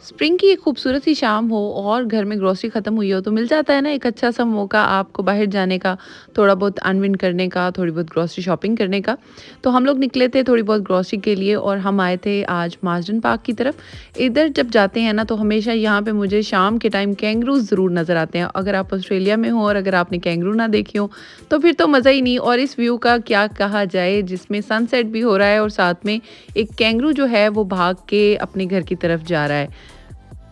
Spring की एक खूबसूरत सी शाम हो और घर में ग्रोसरी ख़त्म हुई हो तो मिल जाता है ना एक अच्छा सा मौका आपको बाहर जाने का, थोड़ा बहुत अनविन करने का, थोड़ी बहुत ग्रोसरी शॉपिंग करने का। तो हम लोग निकले थे थोड़ी बहुत ग्रोसरी के लिए और हम आए थे आज मार्जन पार्क की तरफ। इधर जब जाते हैं ना तो हमेशा यहाँ पे मुझे शाम के टाइम कैंगरूज़ ज़रूर नज़र आते हैं। अगर आप ऑस्ट्रेलिया में हो और अगर आपने कैंगरू ना देखे हो तो फिर तो मज़ा ही नहीं। और इस व्यू का क्या कहा जाए जिसमें सनसेट भी हो रहा है और साथ में एक कैंगरू जो है वो भाग के अपने घर की तरफ जा रहा है।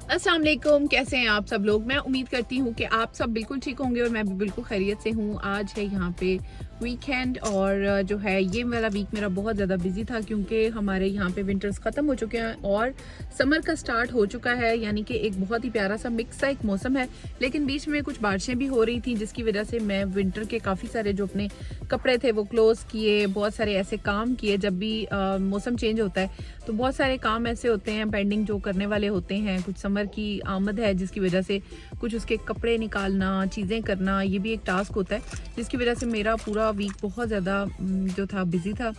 अस्सलाम वालेकुम, कैसे हैं आप सब लोग। मैं उम्मीद करती हूँ कि आप सब बिल्कुल ठीक होंगे और मैं भी बिल्कुल खैरियत से हूँ। आज है यहाँ पे वीकेंड और जो है ये वाला वीक मेरा बहुत ज़्यादा बिजी था क्योंकि हमारे यहाँ पे विंटर्स ख़त्म हो चुके हैं और समर का स्टार्ट हो चुका है। यानी कि एक बहुत ही प्यारा सा मिक्स सा एक मौसम है, लेकिन बीच में कुछ बारिशें भी हो रही थी जिसकी वजह से मैं विंटर के काफ़ी सारे जो अपने कपड़े थे वो क्लोज़ किए, बहुत सारे ऐसे काम किए। जब भी मौसम चेंज होता है तो बहुत सारे काम ऐसे होते हैं पेंडिंग जो करने वाले होते हैं। कुछ समर की आमद है जिसकी वजह से कुछ उसके कपड़े निकालना, चीज़ें करना, ये भी एक टास्क होता है जिसकी वजह से मेरा पूरा वीक बहुत ज़्यादा जो था बिजी था।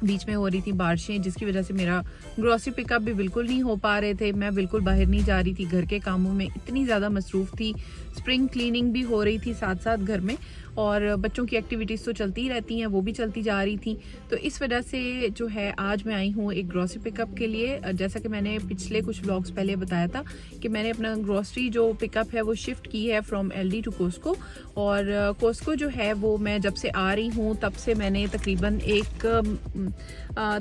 बीच में हो रही थी बारिशें जिसकी वजह से मेरा ग्रोसरी पिकअप भी बिल्कुल नहीं हो पा रहे थे। मैं बिल्कुल बाहर नहीं जा रही थी, घर के कामों में इतनी ज़्यादा मसरूफ़ थी। स्प्रिंग क्लीनिंग भी हो रही थी साथ साथ घर में और बच्चों की एक्टिविटीज़ तो चलती ही रहती हैं, वो भी चलती जा रही थी। तो इस वजह से जो है आज मैं आई हूँ एक ग्रोसरी पिकअप के लिए। जैसा कि मैंने पिछले कुछ व्लॉग्स पहले बताया था कि मैंने अपना ग्रोसरी जो पिकअप है वो शिफ्ट की है फ्रॉम एलडी टू कोस्को। और कोस्को जो है वो मैं जब से आ रही हूँ तब से मैंने तकरीबन एक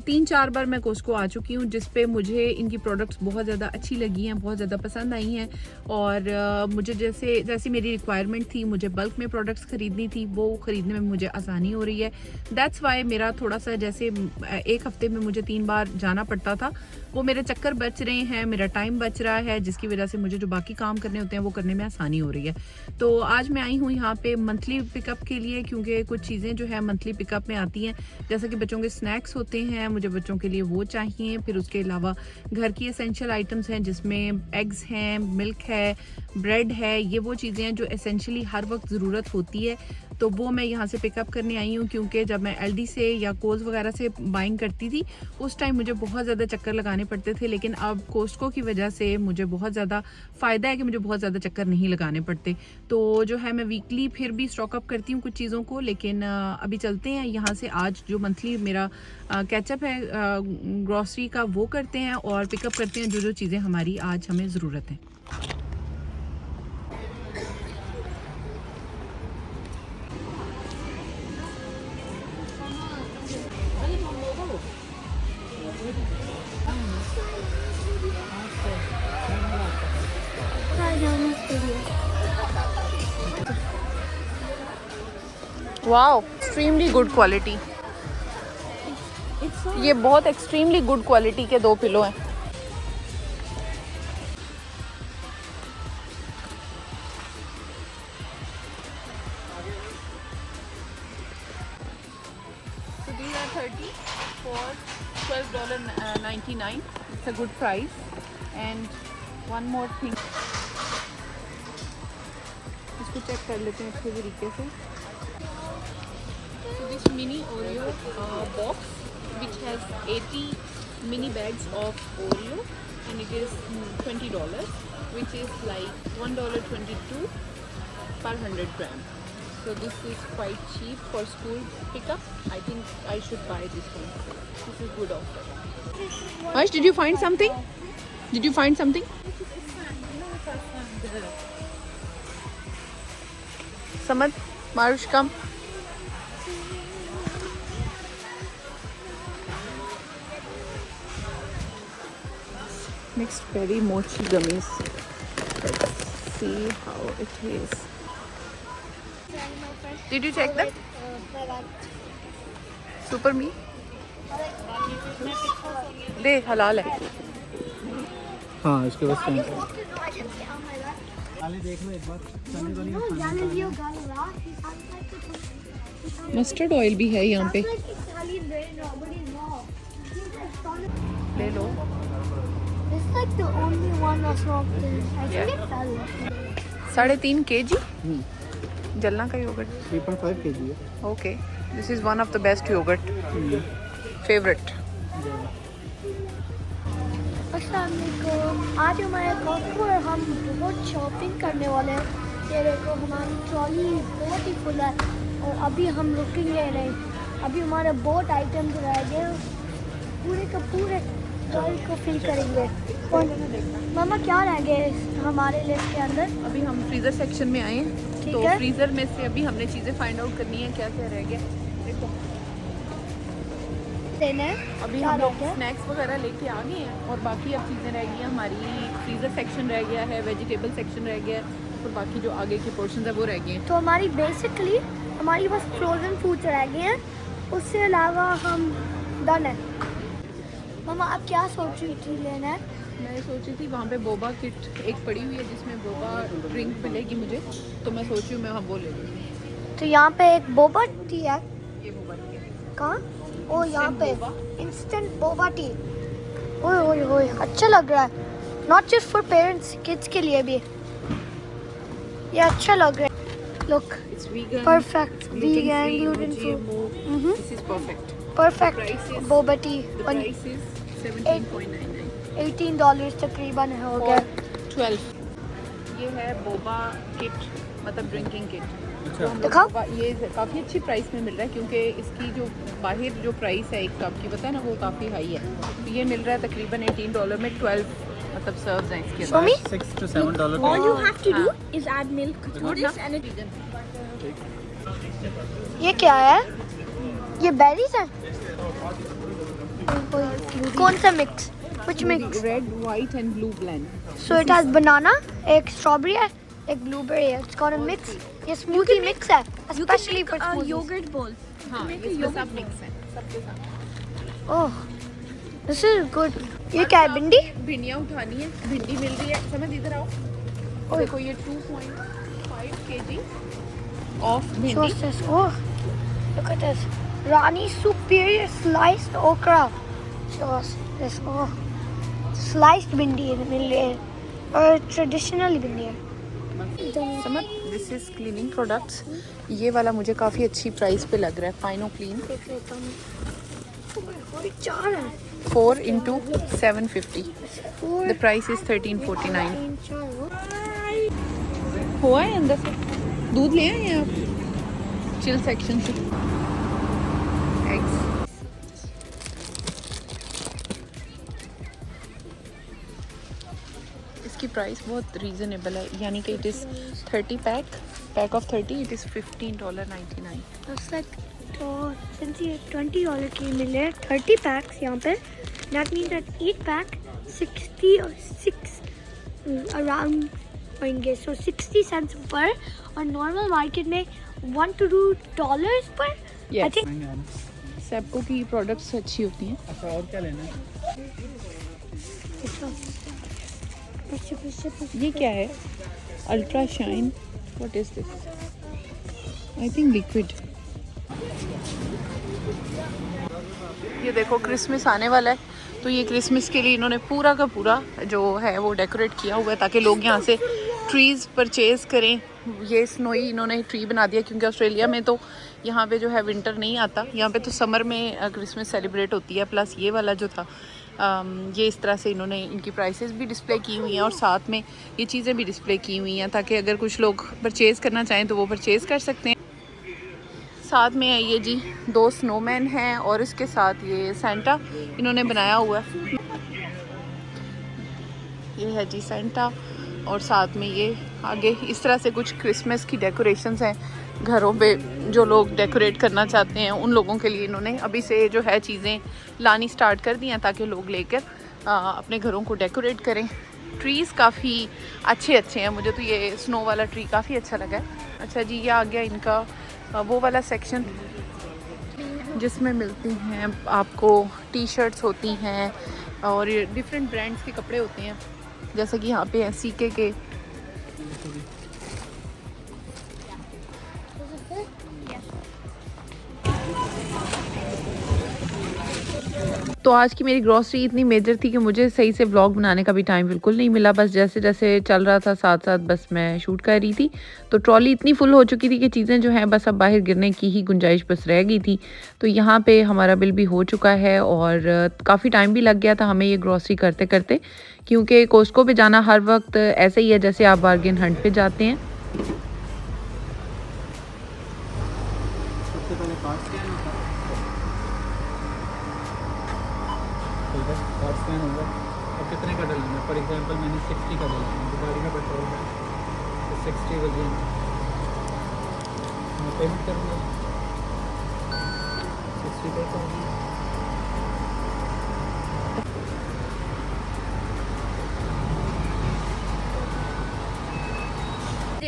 3-4 बार मैं कोस्को आ चुकी हूँ, जिस पे मुझे इनकी प्रोडक्ट्स बहुत ज़्यादा अच्छी लगी हैं, बहुत ज़्यादा पसंद आई हैं। और मुझे जैसी मेरी रिक्वायरमेंट थी, मुझे बल्क में प्रोडक्ट्स खरीदनी थी, वो ख़रीदने में मुझे आसानी हो रही है। दैट्स वाई मेरा थोड़ा सा जैसे एक हफ़्ते में मुझे 3 बार जाना पड़ता था, वो मेरे चक्कर बच रहे हैं, मेरा टाइम बच रहा है, जिसकी वजह से मुझे जो बाकी काम करने होते हैं वो करने में आसानी हो रही है। तो आज मैं आई हूँ यहाँ पे मंथली पिकअप के लिए क्योंकि कुछ चीज़ें जो है मंथली पिकअप में आती हैं, जैसे कि बच्चों के स्नैक्स होते हैं, मुझे बच्चों के लिए वो चाहिए। फिर उसके अलावा घर की एसेंशियल आइटम्स हैं जिसमें एग्स हैं, मिल्क है, ब्रेड है, ये वो चीज़ें हैं जो एसेंशियली हर वक्त ज़रूरत होती है। तो वो मैं यहाँ से पिकअप करने आई हूँ क्योंकि जब मैं एलडी से या कोल्स वगैरह से बाइंग करती थी उस टाइम मुझे बहुत ज़्यादा चक्कर लगाने पड़ते थे, लेकिन अब कोस्टको की वजह से मुझे बहुत ज़्यादा फ़ायदा है कि मुझे बहुत ज़्यादा चक्कर नहीं लगाने पड़ते। तो जो है मैं वीकली फिर भी स्टॉक अप करती हूँ कुछ चीज़ों को, लेकिन अभी चलते हैं यहाँ से। आज जो मंथली मेरा कैचअप है ग्रॉसरी का वो करते हैं और पिकअप करते हैं जो जो चीज़ें हमारी आज हमें ज़रूरत है। Wow, extremely good quality. ये बहुत एक्सट्रीमली गुड क्वालिटी के 2 पिलो हैं। So these are 30 for $12.99. It's a good price. And one more thing, इसको चेक कर लेते हैं अच्छे तरीके से। So this mini Oreo box which has 80 mini bags of Oreo and it is $20, which is like $1.22 per 100 gram. So this is quite cheap for school pickup. I think I should buy this one. This is good offer. Harsh, did you find something? Did you find something? Samad, Marush, come. Mixed berry mochi gummies. Let's see how it is. Did you check that? Super me? दे, हलाल है। हाँ, इसके बाद mustard oil भी है यहाँ पे, ले लो। 3.5 kg जलना का योगर्ट 3.5 kg है। Okay, this is one of the best yogurt, favourite. अस्सलाम वालेकुम। आज हमारे कॉस्को और हम बहुत शॉपिंग करने वाले हैं। ये देखो हमारी ट्रॉली बहुत ही फुल है और अभी हम रुकेंगे नहीं। अभी हमारे बहुत आइटम्स रह गए, पूरे का पूरे ट्रॉली को फिल करेंगे। और मामा क्या रह गए हमारे लिस्ट के अंदर? अभी हम फ्रीज़र सेक्शन में आए हैं, ठीक तो है। फ्रीज़र में से अभी हमने चीज़ें फाइंड आउट करनी है क्या क्या रह गया। देखो देने अभी क्या हम रह लोग गया? स्नैक्स वगैरह लेके आ गए हैं और बाकी अब चीज़ें रह गई हैं। हमारी फ्रीज़र सेक्शन रह गया है, वेजिटेबल सेक्शन रह गया है और बाकी जो आगे के पोर्शन है वो रह गए हैं। तो हमारी बेसिकली हमारी बस फ्रोज़न फूड्स रह गए हैं, उससे अलावा हम डन है। मामा आप क्या सोच रही थी लेना है? मैं सोची थी वहाँ पे बोबा किट एक पड़ी हुई है जिसमें बोबा ड्रिंक मिलेगी मुझे, तो मैं सोच रही हूँ मैं वहाँ वो ले लूँगी। तो यहाँ पे एक बोबा टी है। ये बोबा टी है। कहाँ? ओ यहाँ पे बोबा। Instant boba tea. ओए ओए ओए अच्छा लग रहा है, not just for parents, kids के लिए भी ये अच्छा लग रहा है। Look It's vegan, perfect vegan gluten-free, no gluten free, GMO. This is perfect. Perfect Price is- boba tea. The price is 17.99 $18 तकरीबन हो for गया। 12. ये है बोबा किट, मतलब ड्रिंकिंग किट। अच्छा। दिखाओ। ये काफ़ी अच्छी प्राइस में मिल रहा है क्योंकि इसकी जो बाहर जो प्राइस है एक कप की पता है ना वो काफ़ी हाई है, तो ये मिल रहा है तकरीबन $18 में 12 मतलब सर्व्स हैं इसके Show me. $6 to $7 All you have to do हाँ। is add milk to Good this ना? and it... Vegan. ये क्या है? ये बेरीज है? कौन सा mix? Which mix? Red, white and blue blend. So it has banana, एक strawberry है, एक blueberry है. It's got a mix. ये smoothie mix है, especially for smoothies. yogurt bowl. हाँ, इसमें सब मिक्स है, सबके साथ। Oh, this is good. ये क्या है? भिंडी? भिंडियाँ उठानी है, भिंडी मिल रही है। समझ इधर आओ। देखो ये 2.5 kg of So भिंडी। what's this? Oh, look at this. Rani Superior sliced okra. Show us this. Oh, sliced भिंडी मिल रही है और traditional भिंडी है. समझ दिस इज क्लीनिंग प्रोडक्ट्स। ये वाला मुझे काफ़ी अच्छी प्राइस पे लग रहा है, फाइनो क्लीन। देख लेता हूँ. और चार है. 4 into 750. Four. The price is 13.49. तीन चार. हुआ है अंदर से दूध ले आए हैं आप चिल सेक्शन से। एग्स इसकी प्राइस बहुत रीज़नेबल है, यानी कि it is 30 pack of 30 it is $15.99। That's like since ये $20 की मिले 30 packs यहाँ पे, that means that each pack 60 or 6 around होंगे, so 60 cents पर, और normal market में $1 to $2 पर. I think सेप्को की प्रोडक्ट्स अच्छी होती हैं। अच्छा और क्या लेना है? ये क्या है? Ultra shine, what is this? I think liquid. ये देखो क्रिसमस आने वाला है, तो ये क्रिसमस के लिए इन्होंने पूरा का पूरा जो है वो डेकोरेट किया हुआ है ताकि लोग यहाँ से ट्रीज़ परचेज़ करें। ये स्नोई इन्होंने ट्री बना दिया क्योंकि ऑस्ट्रेलिया में तो यहाँ पे जो है विंटर नहीं आता, यहाँ पे तो समर में क्रिसमस सेलिब्रेट होती है। प्लस ये वाला जो था ये इस तरह से इन्होंने इनकी प्राइसेस भी डिस्प्ले की हुई हैं और साथ में ये चीज़ें भी डिस्प्ले की हुई हैं ताकि अगर कुछ लोग परचेज़ करना चाहें तो वो परचेज़ कर सकते हैं। साथ में है ये जी 2 स्नोमैन हैं और इसके साथ ये सेंटा इन्होंने बनाया हुआ है। ये है जी सेंटा और साथ में ये आगे इस तरह से कुछ क्रिसमस की डेकोरेशंस हैं घरों पे, जो लोग डेकोरेट करना चाहते हैं उन लोगों के लिए इन्होंने अभी से जो है चीज़ें लानी स्टार्ट कर दी हैं ताकि लोग लेकर अपने घरों को डेकोरेट करें। ट्रीज़ काफ़ी अच्छे हैं, मुझे तो ये स्नो वाला ट्री काफ़ी अच्छा लगा है। अच्छा जी, ये आ गया इनका वो वाला सेक्शन जिसमें मिलती हैं आपको टी शर्ट्स होती हैं और डिफरेंट ब्रांड्स के कपड़े होते हैं, जैसे कि यहाँ पे है सीके के। तो आज की मेरी ग्रॉसरी इतनी मेजर थी कि मुझे सही से व्लॉग बनाने का भी टाइम बिल्कुल नहीं मिला। बस जैसे जैसे चल रहा था साथ साथ बस मैं शूट कर रही थी। तो ट्रॉली इतनी फुल हो चुकी थी कि चीज़ें जो हैं बस अब बाहर गिरने की ही गुंजाइश बस रह गई थी। तो यहाँ पे हमारा बिल भी हो चुका है और काफ़ी टाइम भी लग गया था हमें ये ग्रॉसरी करते करते, क्योंकि कॉस्टको पे जाना हर वक्त ऐसे ही है जैसे आप बार्गेन हंट पे जाते हैं। सबसे पहले कार्ड स्कैन होता है, ठीक है, कार्ड स्कैन होगा और कितने का डलना है। फॉर एग्जांपल मैंने 60 का डला है, गाड़ी में पेट्रोल है तो 60 बजे मैं पेमेंट करूँगा, 60 पे करूँगा।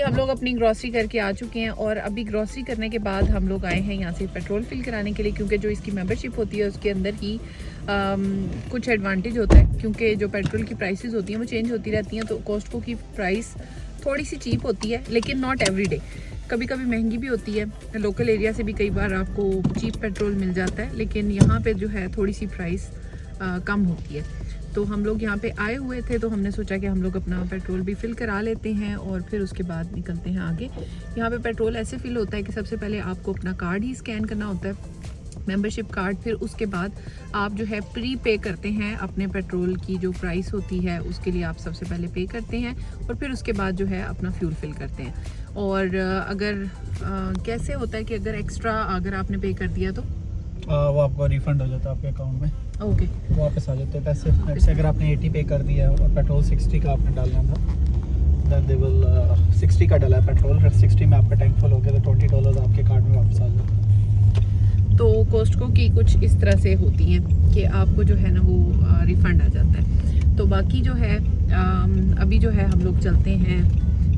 हम लोग अपनी ग्रॉसरी करके आ चुके हैं और अभी ग्रॉसरी करने के बाद हम लोग आए हैं यहाँ से पेट्रोल फिल कराने के लिए, क्योंकि जो इसकी मेंबरशिप होती है उसके अंदर ही कुछ एडवांटेज होता है, क्योंकि जो पेट्रोल की प्राइसेस होती हैं वो चेंज होती रहती हैं। तो कॉस्टको की प्राइस थोड़ी सी चीप होती है, लेकिन नॉट एवरी डे, कभी कभी महंगी भी होती है। लोकल एरिया से भी कई बार आपको चीप पेट्रोल मिल जाता है, लेकिन यहाँ पर जो है थोड़ी सी प्राइस कम होती है। तो हम लोग यहाँ पे आए हुए थे तो हमने सोचा कि हम लोग अपना पेट्रोल भी फिल करा लेते हैं और फिर उसके बाद निकलते हैं आगे। यहाँ पे पेट्रोल ऐसे फिल होता है कि सबसे पहले आपको अपना कार्ड ही स्कैन करना होता है, मेंबरशिप कार्ड। फिर उसके बाद आप जो है प्री पे करते हैं अपने पेट्रोल की जो प्राइस होती है उसके लिए आप सबसे पहले पे करते हैं और फिर उसके बाद जो है अपना फ्यूल फिल करते हैं। और अगर कैसे होता है कि अगर एक्स्ट्रा अगर आपने पे कर दिया तो वो आपको रिफंड हो जाता है आपके अकाउंट में, ओके, वापस आ जाते हैं पैसे। जैसे अगर आपने 80 पे कर दिया और पेट्रोल 60 का आपने डालना था, दैन दे विल 60 का डाला है पेट्रोल, फिर 60 में आपका टैंक फुल हो गया तो $20 आपके कार्ड में वापस आ जाते हैं। तो कॉस्टको की कुछ इस तरह से होती हैं कि आपको जो है ना वो रिफ़ंड आ जाता है। तो बाकी जो है अभी जो है हम लोग चलते हैं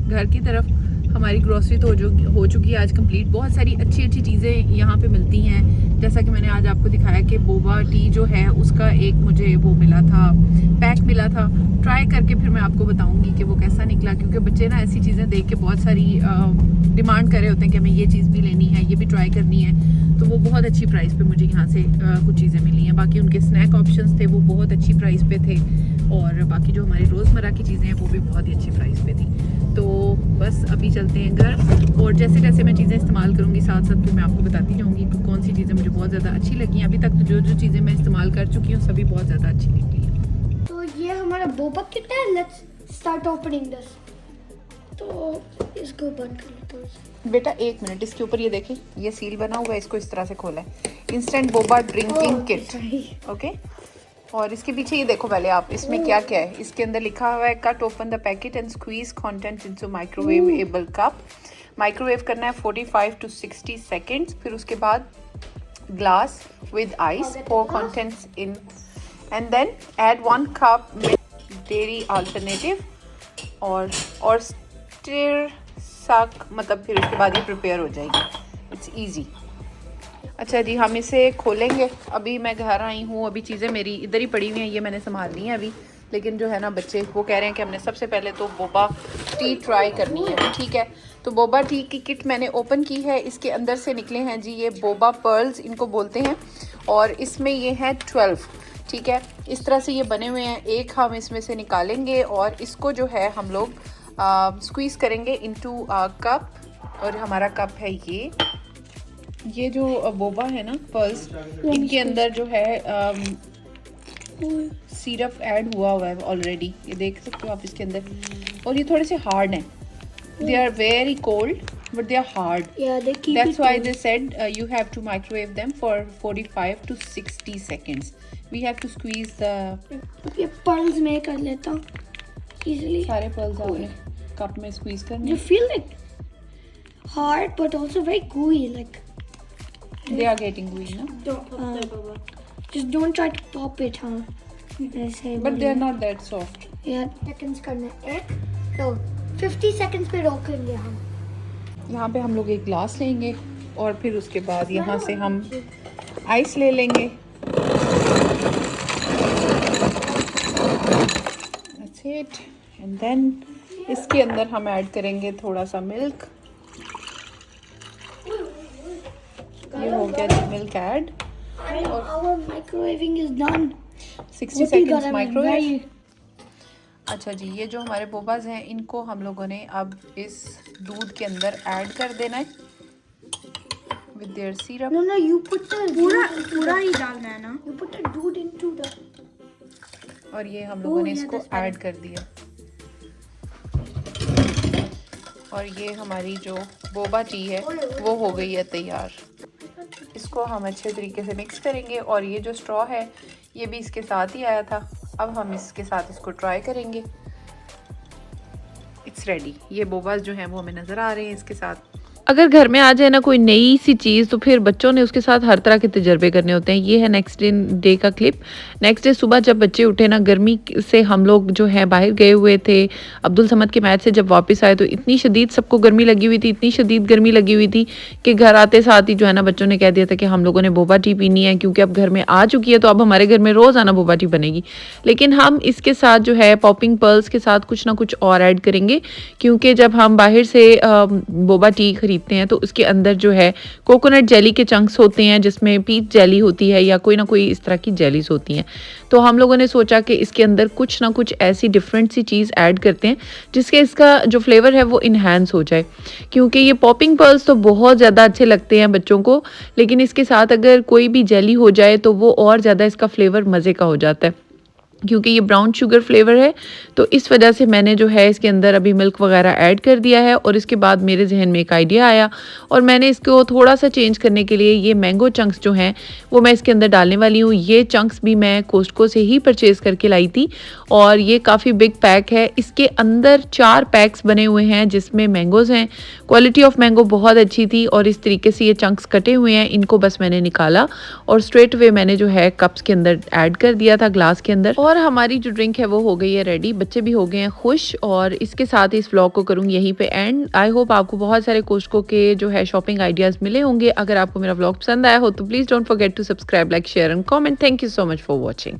घर की तरफ। हमारी ग्रॉसरी तो हो चुकी है आज कंप्लीट। बहुत सारी अच्छी अच्छी चीज़ें यहाँ पे मिलती हैं, जैसा कि मैंने आज आपको दिखाया कि बोबा टी जो है उसका एक मुझे वो मिला था, पैक मिला था। ट्राई करके फिर मैं आपको बताऊंगी कि वो कैसा निकला, क्योंकि बच्चे ना ऐसी चीज़ें देख के बहुत सारी डिमांड कर रहे होते हैं कि हमें ये चीज़ भी लेनी है, ये भी ट्राई करनी है। तो वो बहुत अच्छी प्राइस पे मुझे यहाँ से कुछ चीज़ें मिली हैं। बाकी उनके स्नैक ऑप्शंस थे वो बहुत अच्छी प्राइस पे थे, और बाकी जो हमारी रोज़मर्रा की चीज़ें हैं वो भी बहुत ही अच्छी प्राइस पे थी। तो बस अभी चलते हैं घर, और जैसे जैसे मैं चीज़ें इस्तेमाल करूँगी साथ साथ फिर मैं आपको बताती जाऊँगी कि कौन सी चीज़ें मुझे बहुत ज़्यादा अच्छी लगी। अभी तक तो जो चीज़ें मैं इस्तेमाल कर चुकी हूँ सभी बहुत ज़्यादा अच्छी निकली हैं। तो ये हमारा बोबा किट है। Let's start opening this. तो इसको बंद कर लेते हैं। बेटा एक मिनट, इसके ऊपर ये देखें, ये सील बना हुआ है, इसको इस तरह से खोला है, instant Boba drinking kit, okay. और इसके पीछे ये देखो पहले आप, इसमें क्या क्या है। इसके अंदर लिखा हुआ है cut open the packet and squeeze content into microwaveable cup. Microwave करना है 45 to 60 सेकेंड्स। फिर उसके बाद glass with ice, pour contents in and then add 1 cup milk dairy alternative और stir suck, मतलब फिर उसके बाद ये प्रिपेयर हो जाएगी। It's easy. अच्छा जी, हम इसे खोलेंगे। अभी मैं घर आई हूँ, अभी चीज़ें मेरी इधर ही पड़ी हुई हैं, ये मैंने संभाल ली हैं अभी। लेकिन जो है ना बच्चे वो कह रहे हैं कि हमने सबसे पहले तो बोबा टी ट्राई करनी है, ठीक है। तो बोबा टी की किट मैंने ओपन की है। इसके अंदर से निकले हैं जी ये बोबा पर्ल्स इनको बोलते हैं, और इसमें ये हैं 12, ठीक है। इस तरह से ये बने हुए हैं। एक हम इसमें से निकालेंगे और इसको जो है हम लोग स्क्वीज़ करेंगे इनटू कप, और हमारा कप है ये जो बोबा है ना पर्ल्स, इनके अंदर जो है सिरप ऐड हुआ है ऑलरेडी, ये देख सकते हो आप इसके अंदर। और ये थोड़े से हार्ड हैं, they are very cold but they are hard, that's why they said you have to microwave them for 45 to 60 seconds. We have to squeeze the ये पर्ल्स में कर लेता हूँ इजीली। सारे पर्ल्स आपने कप में स्क्वीज करने। You feel like hard but also very gooey, like they are getting gooey ना, just don't try to pop it, huh? ऐसे but they are not that soft. यार सेकंड्स करना है, 1 2 50 seconds पे रोकेंगे हम। यहाँ पे हम लोग एक ग्लास लेंगे और फिर उसके बाद यहाँ से हम आइस ले लेंगे। That's it. And then इसके अंदर हम ऐड करेंगे थोड़ा सा मिल्क। ये हो गया जी milk add. Our microwaving is done. 60 Roti seconds garam is microwave. very- अच्छा जी, ये जो हमारे बोबाज हैं इनको हम लोगों ने अब इस दूध के अंदर ऐड कर देना है with their syrup. No, no, you put the पूरा ही डालना है ना। you put the dude into the. और ये हम लोगों ने yeah, इसको that's better. ऐड कर दिया। और ये हमारी जो बोबा टी है वो हो गई है तैयार। इसको हम अच्छे तरीके से मिक्स करेंगे और ये जो स्ट्रॉ है ये भी इसके साथ ही आया था। अब हम इसके साथ इसको ट्राई करेंगे। It's ready. ये बोबास जो हैं वो हमें नज़र आ रहे हैं इसके साथ। अगर घर में आ जाए ना कोई नई सी चीज़ तो फिर बच्चों ने उसके साथ हर तरह के तजर्बे करने होते हैं। ये है नेक्स्ट डे का क्लिप। नेक्स्ट डे सुबह जब बच्चे उठे ना, गर्मी से हम लोग जो है बाहर गए हुए थे, अब्दुल समद के मैच से जब वापस आए तो इतनी शदीद सबको गर्मी लगी हुई थी, इतनी शदीद गर्मी लगी हुई थी कि घर आते साथ ही जो है ना बच्चों ने कह दिया था कि हम लोगों ने बोबा टी पीनी है, क्योंकि अब घर में आ चुकी है तो अब हमारे घर में रोज़ आना बोबा टी बनेगी। लेकिन हम इसके साथ जो है पॉपिंग पर्ल्स के साथ कुछ ना कुछ और ऐड करेंगे, क्योंकि जब हम बाहर से बोबा टी खरीदते हैं तो उसके अंदर जो है कोकोनट जेली के चंक्स होते हैं, जिसमें पीच जेली होती है या कोई ना कोई इस तरह की जेलीज होती हैं। तो हम लोगों ने सोचा कि इसके अंदर कुछ ना कुछ ऐसी डिफरेंट सी चीज़ ऐड करते हैं जिसके इसका जो फ्लेवर है वो इन्हांस हो जाए, क्योंकि ये पॉपिंग पर्ल्स तो बहुत ज़्यादा अच्छे लगते हैं बच्चों को, लेकिन इसके साथ अगर कोई भी जेली हो जाए तो वो और ज़्यादा इसका फ्लेवर मज़े का हो जाता है। क्योंकि ये ब्राउन शुगर फ्लेवर है तो इस वजह से मैंने जो है इसके अंदर अभी मिल्क वगैरह ऐड कर दिया है। और इसके बाद मेरे जहन में एक आइडिया आया और मैंने इसको थोड़ा सा चेंज करने के लिए ये मैंगो चंक्स जो हैं वो मैं इसके अंदर डालने वाली हूँ। ये चंक्स भी मैं कोस्टको से ही परचेज़ करके लाई थी और ये काफ़ी बिग पैक है। इसके अंदर 4 पैक्स बने हुए हैं जिसमें मैंगोज़ हैं। क्वालिटी ऑफ मैंगो बहुत अच्छी थी और इस तरीके से ये चंक्स कटे हुए हैं। इनको बस मैंने निकाला और स्ट्रेट वे मैंने जो है कप्स के अंदर ऐड कर दिया था, ग्लास के अंदर। और हमारी जो ड्रिंक है वो हो गई है रेडी। बच्चे भी हो गए हैं खुश और इसके साथ ही इस व्लॉग को करूँगी यहीं पे एंड। आई होप आपको बहुत सारे कोस्टको के जो है शॉपिंग आइडियाज़ मिले होंगे। अगर आपको मेरा व्लॉग पसंद आया हो तो please don't forget to subscribe, like, share and comment. Thank you so much for watching.